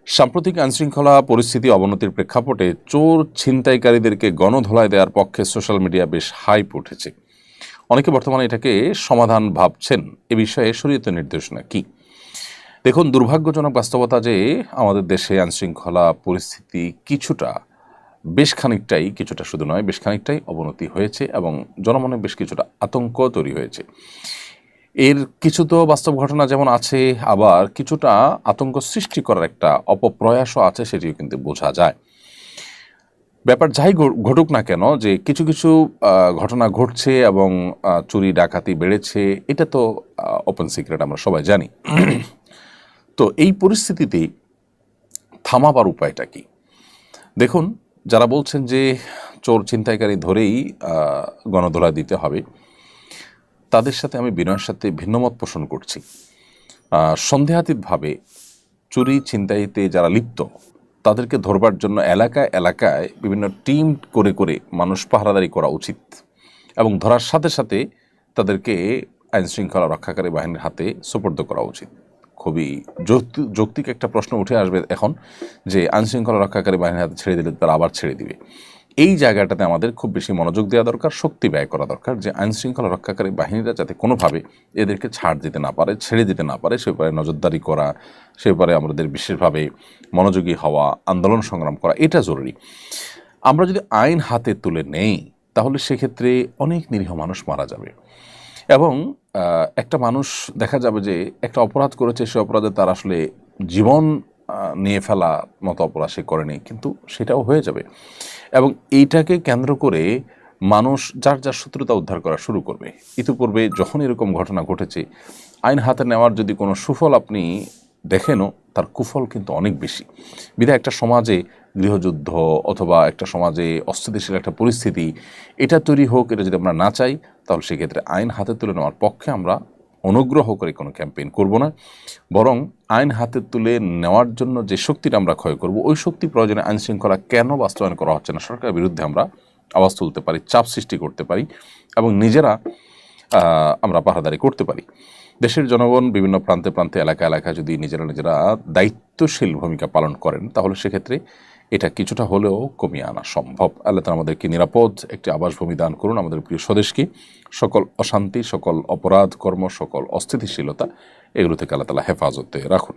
সাম্প্রতিক আইনশৃঙ্খলা পরিস্থিতি অবনতির প্রেক্ষাপটে চোর ছিনতাইকারীদেরকে গণধোলাই দেওয়ার পক্ষে সোশ্যাল মিডিয়া বেশ হাইপ উঠেছে। অনেকে বর্তমানে এটাকে সমাধান ভাবছেন। এ বিষয়ে শরীয়তের নির্দেশনা কি? দেখুন, দুর্ভাগ্যজনক বাস্তবতা যে আমাদের দেশে আইনশৃঙ্খলা পরিস্থিতি কিছুটা শুধু নয়, বেশ খানিকটাই অবনতি হয়েছে এবং জনমনে বেশ কিছুটা আতঙ্ক তৈরি হয়েছে। এর কিছু তো বাস্তব ঘটনা যেমন আছে, আবার কিছুটা আতঙ্ক সৃষ্টি করার একটা অপপ্রয়াসও আছে, সেটিও কিন্তু বোঝা যায়। ব্যাপার যাই ঘটুক না কেন, যে কিছু কিছু ঘটনা ঘটছে এবং চুরি ডাকাতি বেড়েছে, এটা তো ওপেন সিক্রেট, আমরা সবাই জানি। তো এই পরিস্থিতিতে থামাবার উপায়টা কি? দেখুন, যারা বলছেন যে চোর ছিনতাইকারী ধরেই গণধোলাই দিতে হবে, তাদের সাথে আমি বিনয়ের সাথে ভিন্নমত পোষণ করছি। সন্দেহাতীতভাবে চুরি ছিনতাইতে যারা লিপ্ত, তাদেরকে ধরবার জন্য এলাকায় এলাকায় বিভিন্ন টিম করে করে মানুষ পাহারাদারি করা উচিত এবং ধরার সাথে সাথে তাদেরকে আইনশৃঙ্খলা রক্ষাকারী বাহিনীর হাতে সোপর্দ করা উচিত। খুবই যৌক্তিক একটা প্রশ্ন উঠে আসবে এখন, যে আইনশৃঙ্খলা রক্ষাকারী বাহিনীর হাতে ছেড়ে দিলে তারা আবার ছেড়ে দিবে। এই জায়গাটাতে আমাদের খুব বেশি মনোযোগ দেওয়া দরকার, শক্তি ব্যয় করা দরকার, যে আইনশৃঙ্খলা রক্ষাকারী বাহিনীরা যাতে কোনোভাবে এদেরকে ছাড় দিতে না পারে, ছেড়ে দিতে না পারে, সে ব্যাপারে নজরদারি করা, সে ব্যাপারে আমাদের বিশেষভাবে মনোযোগী হওয়া, আন্দোলন সংগ্রাম করা, এটা জরুরি। আমরা যদি আইন হাতে তুলে নেই, তাহলে সেক্ষেত্রে অনেক নিরীহ মানুষ মারা যাবে এবং একটা মানুষ দেখা যাবে যে একটা অপরাধ করেছে, সে অপরাধে তার আসলে জীবন নিয়ে ফেলা মতো অপরাধ সে করেনি, কিন্তু সেটাও হয়ে যাবে এবং এইটাকে কেন্দ্র করে মানুষ যার যার শত্রুতা উদ্ধার করা শুরু করবে। ইতিপূর্বে যখন এরকম ঘটনা ঘটেছে, আইন হাতে নেওয়ার যদি কোনো সুফল আপনি দেখেনও, তার কুফল কিন্তু অনেক বেশি। বিধায় একটা সমাজে গৃহযুদ্ধ অথবা একটা সমাজে অস্থিতিশীল একটা পরিস্থিতি এটা তৈরি হোক, এটা যদি আমরা না চাই, তাহলে সেক্ষেত্রে আইন হাতে তুলে নেওয়ার পক্ষে আমরা অনুগ্রহ করে কোনো ক্যাম্পেইন করব না, বরং আইন হাতে তুলে নেওয়ার জন্য যে শক্তিটা আমরা ক্ষয় করব, ওই শক্তি প্রয়োজনে আইন শৃঙ্খলা কেন বাস্তবায়ন করা হচ্ছে না, সরকারের বিরুদ্ধে আমরা আওয়াজ তুলতে পারি, চাপ সৃষ্টি করতে পারি এবং নিজেরা আমরা পাহারাদারি করতে পারি। দেশের জনগণ বিভিন্ন প্রান্তে প্রান্তে এলাকা এলাকায় যদি নিজেরা দায়িত্বশীল ভূমিকা পালন করেন, তাহলে সেক্ষেত্রে এটা কিছুটা হলেও কমিয়ে আনা সম্ভব। আল্লাহ তাআলা আমাদেরকে নিরাপদ একটি আবাসভূমি দান করুন, আমাদের প্রিয় স্বদেশকে সকল অশান্তি, সকল অপরাধ কর্ম, সকল অস্থিতিশীলতা, এগুলো থেকে আল্লাহ তাআলা হেফাজতে রাখুন।